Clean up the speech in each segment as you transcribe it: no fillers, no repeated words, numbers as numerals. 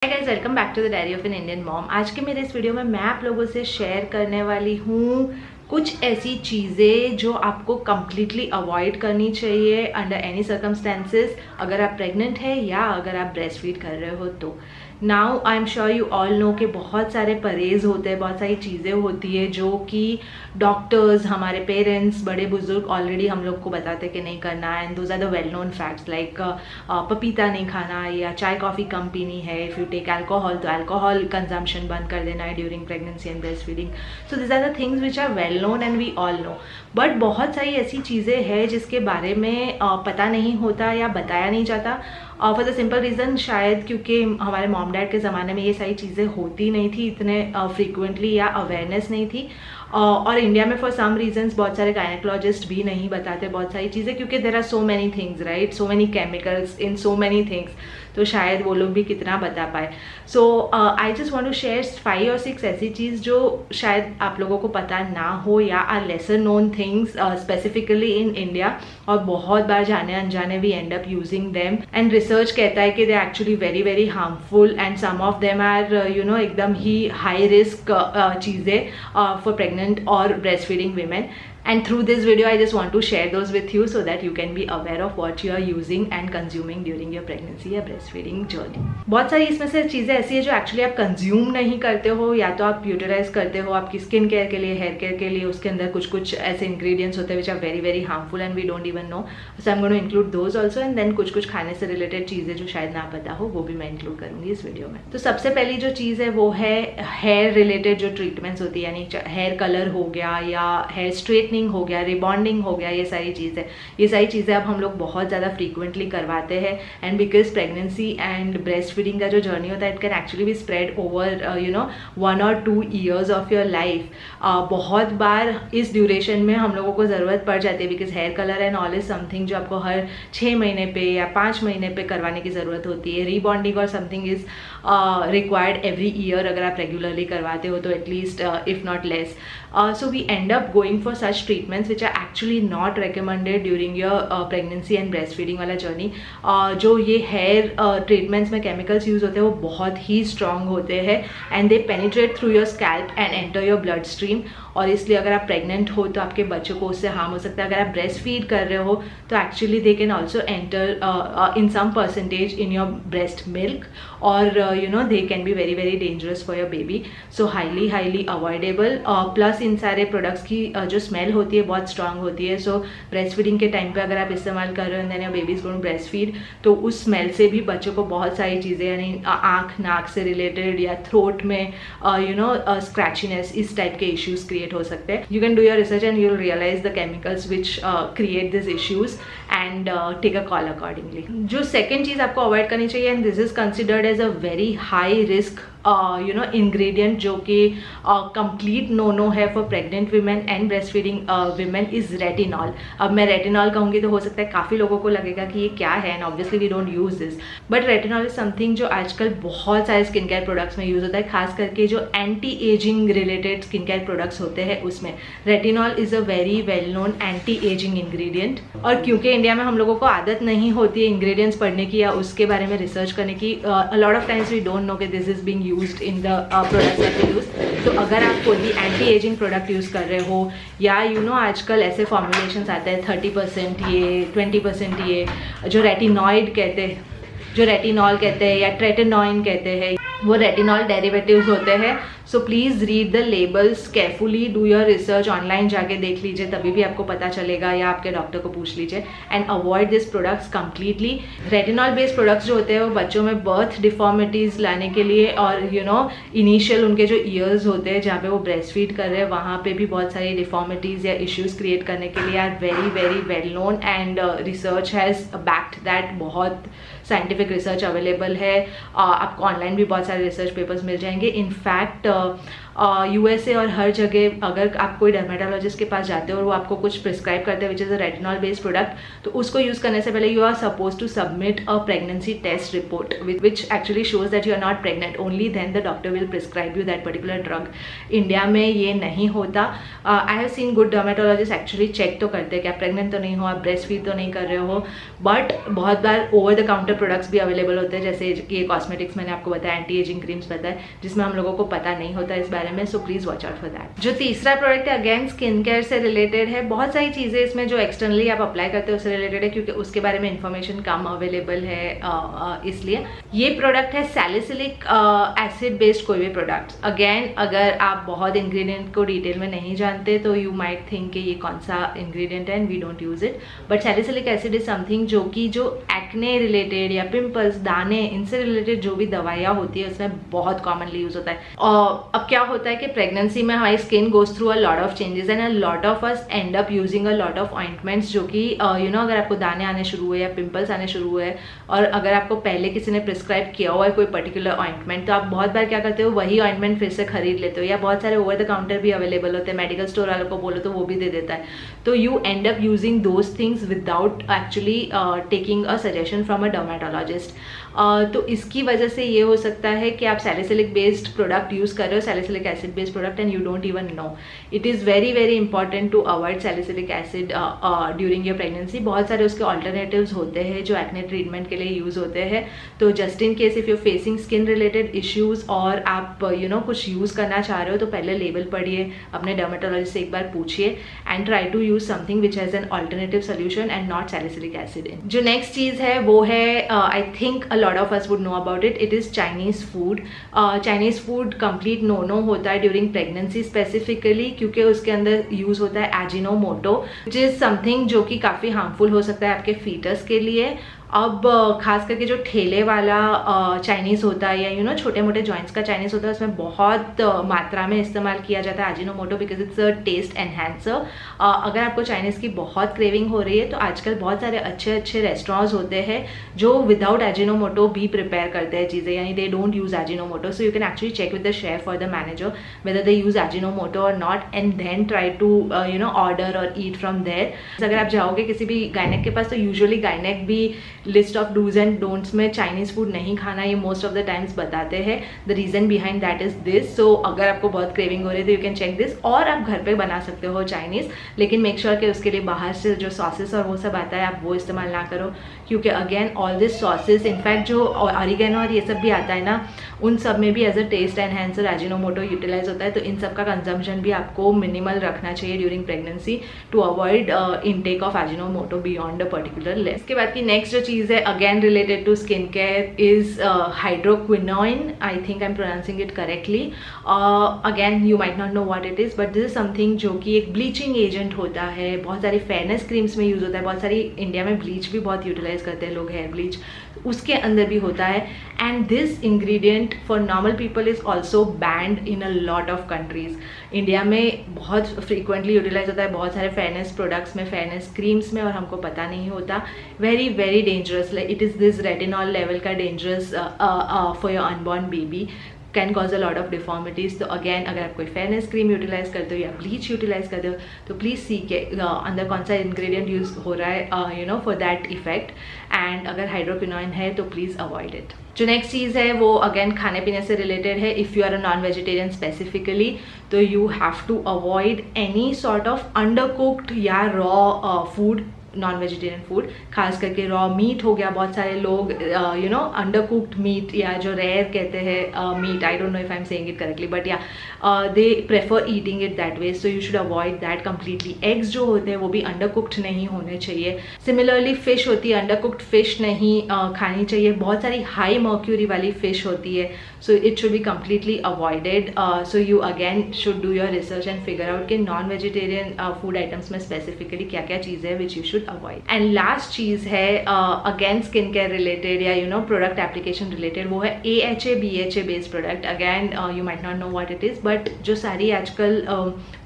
Hi guys, welcome back to the diary of an Indian mom. आज के मेरे इस वीडियो में मैं आप लोगों से शेयर करने वाली हूँ कुछ ऐसी चीज़ें जो आपको कम्प्लीटली अवॉइड करनी चाहिए अंडर एनी सर्कमस्टेंसेस, अगर आप प्रेग्नेंट है या अगर आप ब्रेस्ट फीड कर रहे हो तो। Now I am sure you all know कि बहुत सारे परहेज होते हैं, बहुत सारी चीज़ें होती है जो कि डॉक्टर्स, हमारे पेरेंट्स, बड़े बुजुर्ग ऑलरेडी हम लोग को बताते कि नहीं करना है। And those are the well known facts like पपीता नहीं खाना या चाय कॉफ़ी कम पीनी है। इफ़ यू टेक अल्कोहल तो अल्कोहल कंजम्पशन बंद कर देना है during pregnancy and breast feeding. So this are the things which are well known and we all know. But बहुत सारी ऐसी चीज़ें हैं जिसके बारे में पता नहीं होता या बताया नहीं जाता फॉर द सिंपल रीज़न, शायद क्योंकि हमारे मॉम डैड के ज़माने में ये सारी चीज़ें होती नहीं थी इतने फ्रीक्वेंटली या अवेयरनेस नहीं थी। और इंडिया में फॉर सम रीजन्स बहुत सारे गायनेकोलॉजिस्ट भी नहीं बताते बहुत सारी चीज़ें, क्योंकि there are so many things right, so many chemicals in so many things, तो शायद वो लोग भी कितना बता पाए। So I just want to share 5 or 6 ऐसी चीज़ जो शायद आप लोगों को पता ना हो या are lesser known things specifically in India, और बहुत बार जाने अनजाने we end up using them. And research कहता है कि they actually very very harmful and some of them are एकदम ही हाई रिस्क चीज़ें फॉर प्रेग्नेंट और breast feeding women. And through this video I just want to share those with you so that you can be aware of what you are using and consuming during your pregnancy या breastfeeding journey। बहुत सारी इसमें से चीज़ें ऐसी है जो actually आप कंज्यूम नहीं करते हो, या तो आप यूटिलाइज करते हो आपकी स्किन केयर के लिए, हेयर केयर के लिए। उसके अंदर कुछ कुछ ऐसे इंग्रेडिएंट्स होते हैं which are very very harmful and we don't even know, so I am going to include those also. And then कुछ कुछ खाने से रिलेटेड चीज़ें जो शायद ना पता हो वो भी मैं इंक्लूड करूँगी इस वीडियो में। तो सबसे पहली जो चीज़ है वो है हेयर रिलेटेड जो ट्रीटमेंट्स होती है, यानी हेयर कलर हो गया या हेयर स्ट्रेटनिंग हो गया, रिबॉन्डिंग हो गया, ये सारी चीज़ें अब हम लोग बहुत ज़्यादा फ्रीक्वेंटली करवाते हैं। And because pregnancy and breast feeding का जो जर्नी होता है इट कैन एक्चुअली भी spread over 1 or 2 years of your life. बहुत बार इस ड्यूरेशन में हम लोगों को ज़रूरत पड़ जाती है, because hair colour and all is something जो आपको हर 6 महीने पे या 5 महीने पे करवाने की ज़रूरत होती है। रीबॉन्डिंग और something is required every year, अगर आप रेगुलरली करवाते हो तो at least if not less. So we end up going for such treatments which are actually not recommended during your pregnancy and breast feeding वाला जर्नी। जो ये hair treatments में chemicals use होते हैं वो बहुत ही स्ट्रॉन्ग होते हैं and they penetrate through your scalp and enter your blood stream, और इसलिए अगर आप प्रेग्नेंट हो तो आपके बच्चों को उससे हार्म हो सकता है। अगर आप ब्रेस्ट फीड कर रहे हो तो actually they can also enter in some percentage in your breast milk, और they can be very very dangerous for your baby. So highly highly avoidable. Plus इन सारे प्रोडक्ट्स की जो स्मेल होती है बहुत स्ट्रांग होती है। सो ब्रेस्ट फीडिंग के टाइम पे अगर आप इस्तेमाल कर रहे हो then your baby is going to breast feed, तो उस स्मेल से भी बच्चों को बहुत सारी चीज़ें, यानी आँख नाक से रिलेटेड या थ्रोट में स्क्रैचीनेस, इस टाइप के इश्यूज क्रिएट हो सकते हैं। You can do your research and you will realise the chemicals which create this issues and take a call accordingly. जो सेकेंड चीज़ आपको अवॉइड करनी चाहिए, and this is considered as a very high risk ingredient जो कि complete no है for pregnant women and breast feeding women, is retinol. अब मैं रेटिनॉल कहूँगी तो हो सकता है काफ़ी लोगों को लगेगा कि ये क्या है, and obviously we don't use this, but retinol is something जो आजकल बहुत सारे स्किन केयर प्रोडक्ट्स में यूज होता है, खास करके जो anti ageing related skin care products होते हैं उसमें retinol is a very well known anti ageing ingredient. और क्योंकि इंडिया में हम लोगों को आदत नहीं होती है इंग्रेडिएंट्स पढ़ने की या उसके बारे में रिसर्च करने की, a lot of times we don't know कि this is being used in the products that we use। तो अगर आप कोई भी एंटी एजिंग प्रोडक्ट यूज़ कर रहे हो या आजकल ऐसे फॉर्मुलेशंस आते हैं 30% ये 20% ये, जो रेटिनॉइड कहते हैं, जो रेटिनॉल कहते हैं या ट्रेटेनॉइन कहते हैं, वो रेटिनॉल डेरिवेटिव्स होते हैं। So please read the labels carefully, do your research, online जाके देख लीजिए तभी भी आपको पता चलेगा, या आपके डॉक्टर को पूछ लीजिए, and avoid this products completely. Retinol based products जो होते हैं वो बच्चों में बर्थ डिफॉर्मिटीज़ लाने के लिए, और इनिशियल उनके जो ईयर्स होते हैं जहाँ पे वो ब्रेस्ट फीड कर रहे हैं वहाँ पे भी बहुत सारी डिफॉर्मिटीज़ या इश्यूज़ क्रिएट करने के लिए are very very well known, and research has backed that. बहुत साइंटिफिक रिसर्च अवेलेबल है, आपको ऑनलाइन भी बहुत सारे रिसर्च पेपर्स मिल जाएंगे। इनफैक्ट यूएसए और हर जगह अगर आप कोई डर्मेटोलॉजिस्ट के पास जाते हो और वो आपको कुछ प्रिस्क्राइब करते हैं which is a retinol based product, तो उसको यूज़ करने से पहले you are suppose to submit a pregnancy test report which actually shows that you are not pregnant, only then the doctor will prescribe you that particular drug. India में ये नहीं होता। I have seen good dermatologist actually check तो करते हैं कि आप pregnant तो नहीं हो, आप ब्रेस्ट फीड तो नहीं कर रहे हो, बट बहुत बार ओवर द काउंटर प्रोडक्ट्स भी अवेलेबल होते हैं, जैसे ये कॉस्मेटिक्स मैंने आपको बताया, एंटी एजिंग क्रीम्स बताया, जिसमें हम लोगों को पता नहीं होता इस बारे में, so please watch out for that. जो तीसरा प्रोडक्ट है अगेन स्किन केयर से रिलेटेड है। बहुत सारी चीजें इसमें जो एक्सटर्नली आप अप्लाई करते हो उससे रिलेटेड है, क्योंकि उसके बारे में इंफॉर्मेशन कम अवेलेबल है, इसलिए ये प्रोडक्ट है सैलिसिलिक एसिड बेस्ड कोई भी प्रोडक्ट। अगेन अगर आप बहुत इंग्रेडिएंट को डिटेल में नहीं जानते तो यू माइट थिंक कि ये कौन सा इंग्रेडिएंट है and we don't use it, but salicylic acid is something जो एक्ने रिलेटेड या पिंपल्स, दाने, इनसे रिलेटेड जो भी दवाइयाँ होती है उसमें बहुत कॉमनली यूज होता है। अब क्या होता है कि प्रेगनेंसी में हमारी skin goes through a lot of changes and a lot of us and up using a lot of ointments, जो कि अगर आपको दाने आने शुरू हुए या पिंपल्स आने शुरू हुए और अगर आपको पहले किसी ने प्रिस्क्राइब किया हुआ है कोई पर्टिकुलर ऑइंटमेंट, तो आप बहुत बार क्या करते हो, वही ऑइंटमेंट फिर से खरीद लेते हो, या बहुत सारे ओवर द काउंटर भी अवेलेबल होते हैं, मेडिकल स्टोर वालों को बोलो तो वो भी दे देता है, तो you and up using those things without actually taking a suggestion from a dermatologist. तो इसकी वजह से ये हो सकता है कि आप सैलिसिलिक बेस्ड प्रोडक्ट यूज कर रहे हो, salicylic acid based product, and you don't even know. It is very very important to avoid salicylic acid during your pregnancy. बहुत सारे उसके ऑल्टरनेटिव्स होते हैं जो एक्ने ट्रीटमेंट के लिए यूज होते हैं, तो just in case if you facing skin related issues और आप कुछ यूज करना चाह रहे हो तो पहले लेबल पढ़िए, अपने डर्मेटोलॉजिस्ट से एक बार पूछिए and try to use something which has an alternative solution and not salicylic acid in. जो नेक्स्ट चीज है वो है, I think a lot of us would know about it. It is Chinese food. Chinese food complete no होता है during pregnancy specifically, क्योंकि उसके अंदर यूज होता है एजिनोमोटो, which is something जो कि काफ़ी हार्मफुल हो सकता है आपके फीटस के लिए। अब खास करके जो ठेले वाला चाइनीज़ होता है या छोटे मोटे जॉइंट्स का चाइनीज़ होता है, उसमें बहुत मात्रा में इस्तेमाल किया जाता है Ajinomoto because it's a taste enhancer. अगर आपको चाइनीज़ की बहुत क्रेविंग हो रही है तो आजकल बहुत सारे अच्छे अच्छे रेस्टोरेंट्स होते हैं जो विदाउट एजिनोमोटो भी प्रिपेयर करते हैं चीज़ें, यानी they don't use Ajinomoto, so you can actually check with the chef और the manager whether they use Ajinomoto और not and then try to order और ईट फ्रॉम देयर। अगर आप जाओगे किसी भी गायनेक के पास तो यूजुअली गायनेक भी list of dos and don'ts में चाइनीज फूड नहीं खाना ये मोस्ट ऑफ द टाइम्स बताते हैं। The reason behind that is this. So अगर आपको बहुत क्रेविंग हो रही है तो यू कैन चेक दिस, और आप घर पे बना सकते हो चाइनीज, लेकिन मेक श्योर कि उसके लिए बाहर से जो सॉसेस और वो सब आता है आप वो इस्तेमाल ना करो, क्योंकि again all this sauces, in fact जो ऑरिगेनो और ये सब भी आता है ना, उन सब में भी as a taste enhancer Ajinomoto utilise होता है। तो इन सब का कंजम्पशन भी आपको मिनिमल रखना चाहिए during pregnancy to avoid intake of Ajinomoto beyond a particular level. इसके बाद की नेक्स्ट जो चीज़ है again related to skin care is hydroquinone. I think I am pronouncing it correctly. Again you might not know what it is, but this is something जो कि एक bleaching agent होता है, बहुत सारी फेयरनेस क्रीम्स में यूज़ होता है, बहुत सारी इंडिया में ब्लीच भी बहुत यूटिलाइज करते हैं लोग, हेयर ब्लीच, उसके अंदर भी होता है। And this ingredient for normal people is also banned in a lot of countries. India में बहुत फ्रीक्वेंटली यूटिलाइज होता है, बहुत सारे फेयरनेस प्रोडक्ट्स में, फेयरनेस क्रीम्स में, और हमको पता नहीं होता। Very very dangerous, it is this retinol level का dangerous for your unborn baby, can cause a lot of deformities. तो अगेन अगर आप कोई फेयरनेस क्रीम यूटिलाइज करते हो या ब्लीच यूटिलाइज करते हो तो प्लीज़ सी के अंदर कौन सा इंग्रेडिएंट यूज हो रहा है फॉर दैट इफेक्ट, एंड अगर हाइड्रोक्विनोइन है तो प्लीज़ अवॉइड इट। जो नेक्स्ट चीज़ है वो अगेन खाने पीने से रिलेटेड है। If you are a non vegetarian specifically तो you have to avoid any sort of under cooked या raw food, non vegetarian food, खास करके रॉ मीट हो गया। बहुत सारे लोग अंडर कुक्ड मीट या जो रेयर कहते हैं meat, I don't know if I am saying it correctly, but या they prefer eating it that way, so you should avoid that completely. Eggs जो होते हैं वो भी अंडर कुक्ड नहीं होने चाहिए। सिमिलरली फिश होती है, अंडर कुक्ड फिश नहीं खानी चाहिए। बहुत सारी हाई मर्क्यूरी वाली फिश होती है, so it should be completely avoided. So you again should do your research and figure out कि नॉन वेजिटेरियन फूड आइटम्स में स्पेसिफिकली क्या क्या चीज़ है which you should avoid. And last चीज़ है अगेन स्किन केयर रिलेटेड या product application related, वो है AHA BHA based product. Again you might not know what it is, but जो सारी आजकल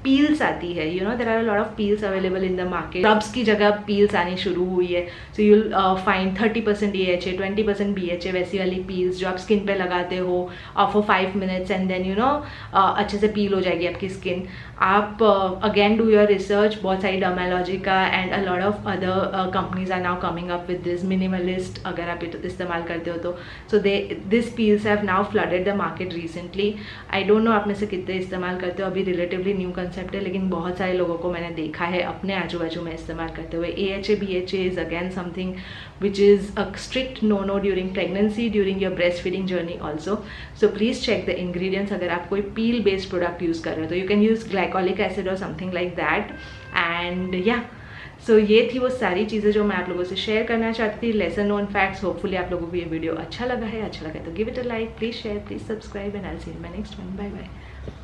पील्स आती है, there are a lot of peels available in the market. Rubs की जगह पील्स आनी शुरू हुई है, so you will find 30% AHA 20% BHA वैसी वाली पील्स जो आप स्किन पे लगाते हो, for 5 minutes and then you know अच्छे से पील हो जाएगी आपकी स्किन. आप अगेन डू योर रिसर्च. बहुत सारी डर्मेलॉजी का and a lot of other companies are now coming up with this minimalist. अगर आप इस्तेमाल करते हो तो so this peels have now flooded the market recently. I don't know आप में से कितने इस्तेमाल करते हो. अभी रिलेटिवली न्यू कंसेप्ट है, लेकिन बहुत सारे लोगों को मैंने देखा है अपने आजू बाजू में इस्तेमाल करते हुए. AHA BHA is again something which is a strict no during pregnancy, during your breastfeeding journey also. So please check the ingredients. अगर आप कोई peel based product use कर रहे हो तो you can use glycolic acid or something like that. And yeah, so ये थी वो सारी चीज़ें जो मैं आप लोगों से शेयर करना चाहती थी. Lesser known facts. होपफुली आप लोगों को ये वीडियो अच्छा लगा है. अच्छा लगा है तो give it a like, please share, please subscribe, and I will see you in my next one. Bye bye.